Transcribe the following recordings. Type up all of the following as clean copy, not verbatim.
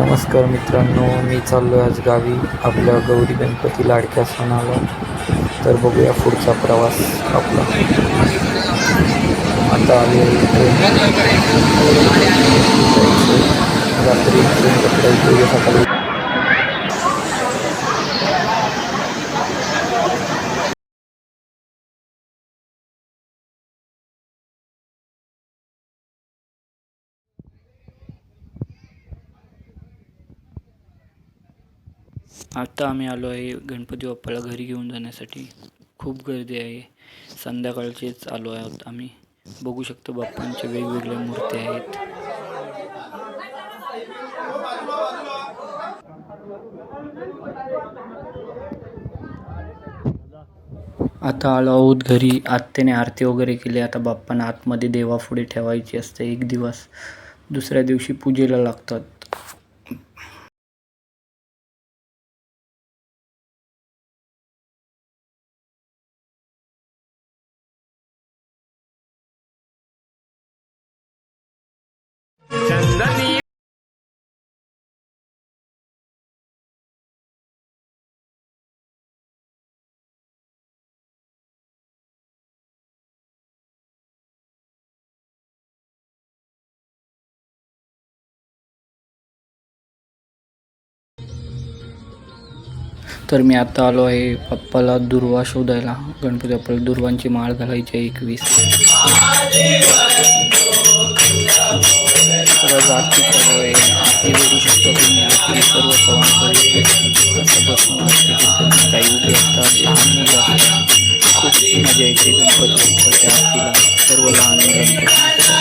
नमस्कार मित्रांनो, मी चाललो आज गावी आपल्या गौरी गणपती लाडक्या सणाला. तर बघूया पुढचा प्रवास आपला. आता आली आहे ट्रेन. रात्री ट्रेन पकडायची उद्या सकाळी. आता आम्ही आलो आहे गणपती बाप्पाला घरी घेऊन जाण्यासाठी. खूप गर्दी आहे. संध्याकाळचेच आलो आहोत आम्ही. बघू शकतो बाप्पांच्या वेगवेगळ्या मूर्ती आहेत. आता आलो आहोत घरी. आत्याने आरती वगैरे केली. आता बाप्पांना आतमध्ये देवापुढे ठेवायची असते एक दिवस. दुसऱ्या दिवशी पूजेला लागतात. तर मी आता आलो आहे बाप्पाला दुर्वा शोधायला. गणपती बाप्पाला दुर्वांची माळ घालायची आहे 21. आरती चालू आहे. आरती बघू शकता तुम्ही. आरती सर्व सवांकडे कसं बसून आरती घेतात. काही उभे असतात, लहान मुलं असतात. खूप मजा येते गणपती बाप्पाच्या आरतीला. सर्व लहान मुलांपासून असतात.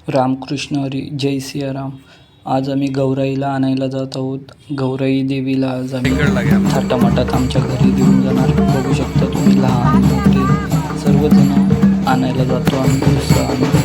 रामकृष्ण हरी, जय सियाराम. आज आम्ही गौराईला आणायला जात आहोत. गौराई देवीला आज आम्ही थाटामाटात आमच्या घरी घेऊन जाणार. बघू शकता तुम्ही, लहान मोठे सर्वजण आणायला जातो आम्ही उत्साहाने.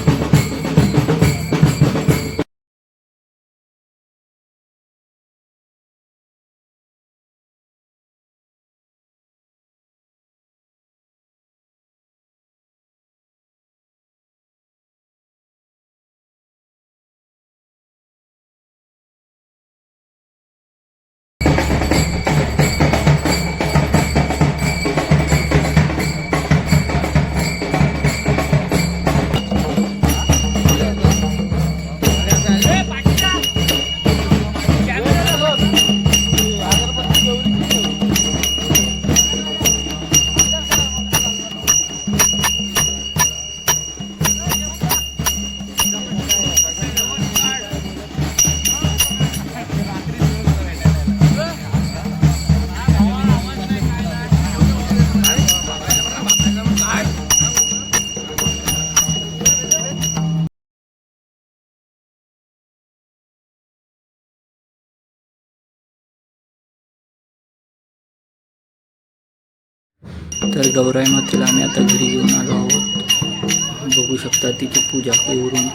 तर गौराई मातेला आम्ही आता घरी घेऊन आलो आहोत. बघू शकता तिची पूजा करून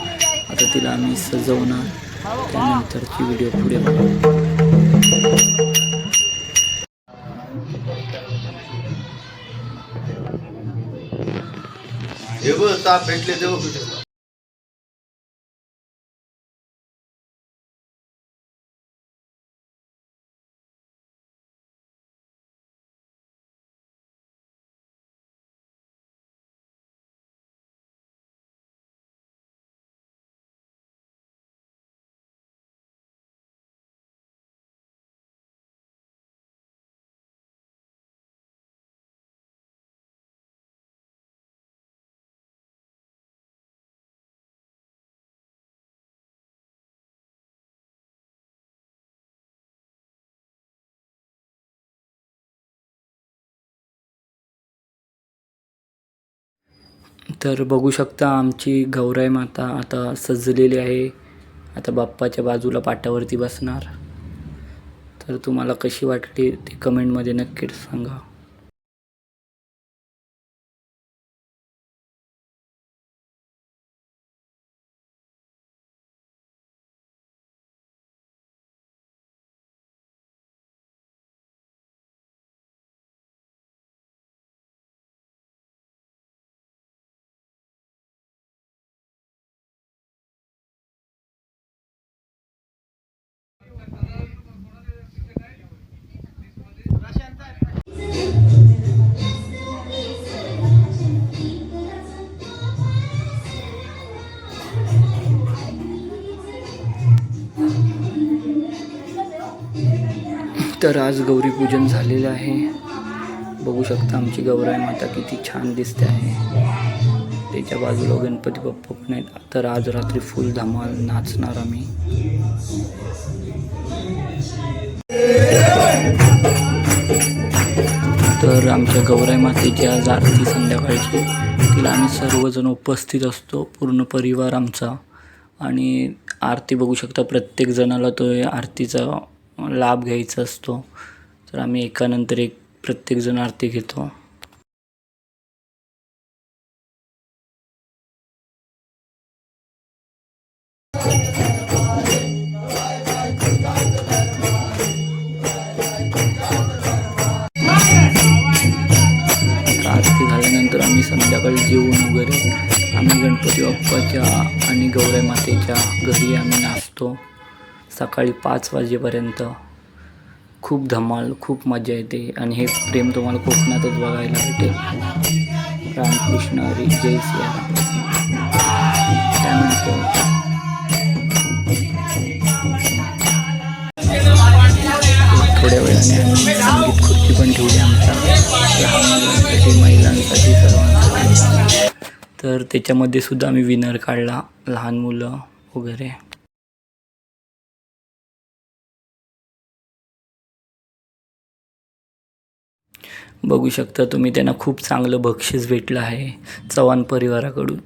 आता तिला आम्ही सजवणार. त्यानंतरची व्हिडिओ पुढे बघा. भेटले देव तर बघू शकता आमची गौराई माता आता सजलेली आहे. आता बाप्पाच्या बाजूला पाटावरती बसणार. तर तुम्हाला कशी वाटली ते कमेंटमध्ये नक्कीच सांगा. तर आज गौरी पूजन झालेलं आहे. बघू शकता आमची गौराई माता किती छान दिसते आहे. त्याच्या बाजूला गणपती बाप्पा पण आहेत. तर आज रात्री फुल धमाल नाचणार आम्ही. तर आमच्या गौराई मातेची आज आरती संध्याकाळची. तिला आम्ही सर्वजण उपस्थित असतो, पूर्ण परिवार आमचा. आणि आरती बघू शकता प्रत्येक जणाला तो आरतीचा लाभ घ्यायचा असतो. तर आम्ही एकानंतर एक प्रत्येकजण आरती घेतो. आरती झाल्यानंतर आम्ही संध्याकाळी जेवून वगैरे आम्ही गणपती बाप्पाच्या आणि गौराई मातेच्या घरी आम्ही नाचतो सकाळी 5 वाजेपर्यंत. खूप धमाल, खूप मजा येते. आणि हे प्रेम तुम्हाला कोकणातच बघायला भेटेल. रामकृष्ण हरी, जय सियाराम. त्यानंतर थोड्या वेळाने आम्ही संगीत खुर्ची पण ठेवली आमच्या लहान मुलांसाठी, महिलांसाठी, सर्वांसाठी. तर त्याच्यामध्ये सुद्धा आम्ही विनर काढला, लहान मुलं वगैरे. बघू शकता तुम्ही, त्यांना खूप चांगलं बक्षीस भेटलं आहे चव्हाण परिवाराकडून.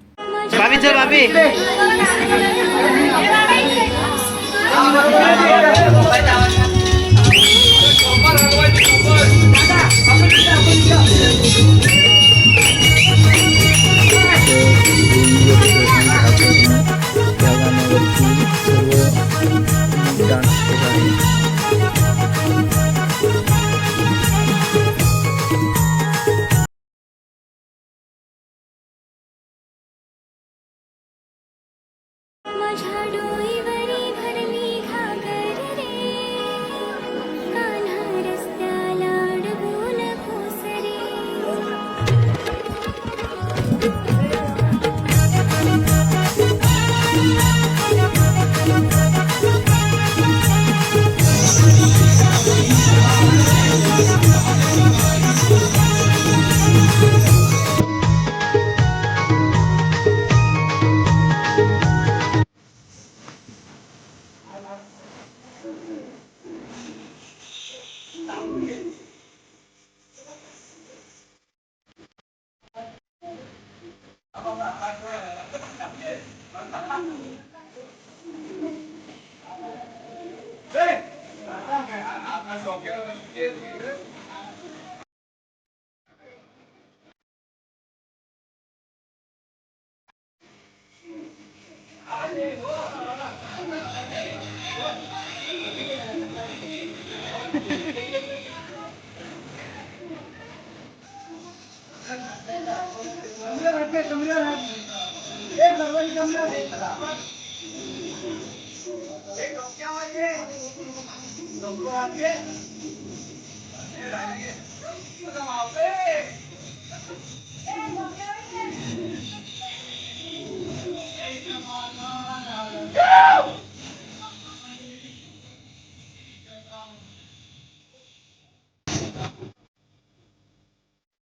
त्या गाण्यावरती सर्व डान्स केला आहे.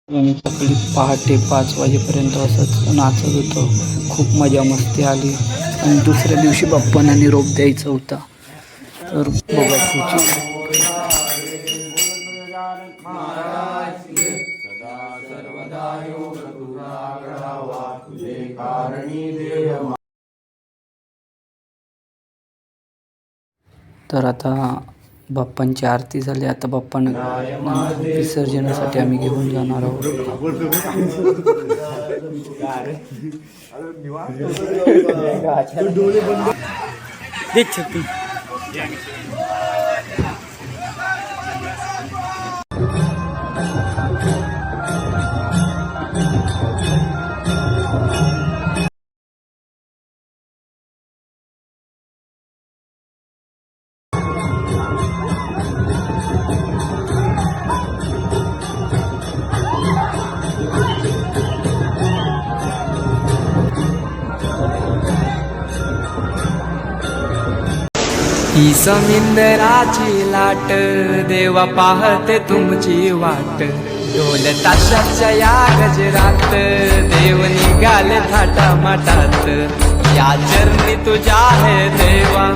आम्ही सकाळी पहाटे 5 वाजेपर्यंत असंच नाचत होतो. खूप मजा मस्ती आली. आणि दुसऱ्या दिवशी बाप्पांना निरोप द्यायचा होता. तर बघा पुढची तर आता बाप्पांची आरती झाली. आता बाप्पांना विसर्जनासाठी आम्ही घेऊन जाणार आहोत. ही समिंदराची लाट देवा पाहते तुमची वाट. ढोल ताशाच्या या गजरात देव निघाले थाटा माटात. या चरणी तुझ्या आहे देवा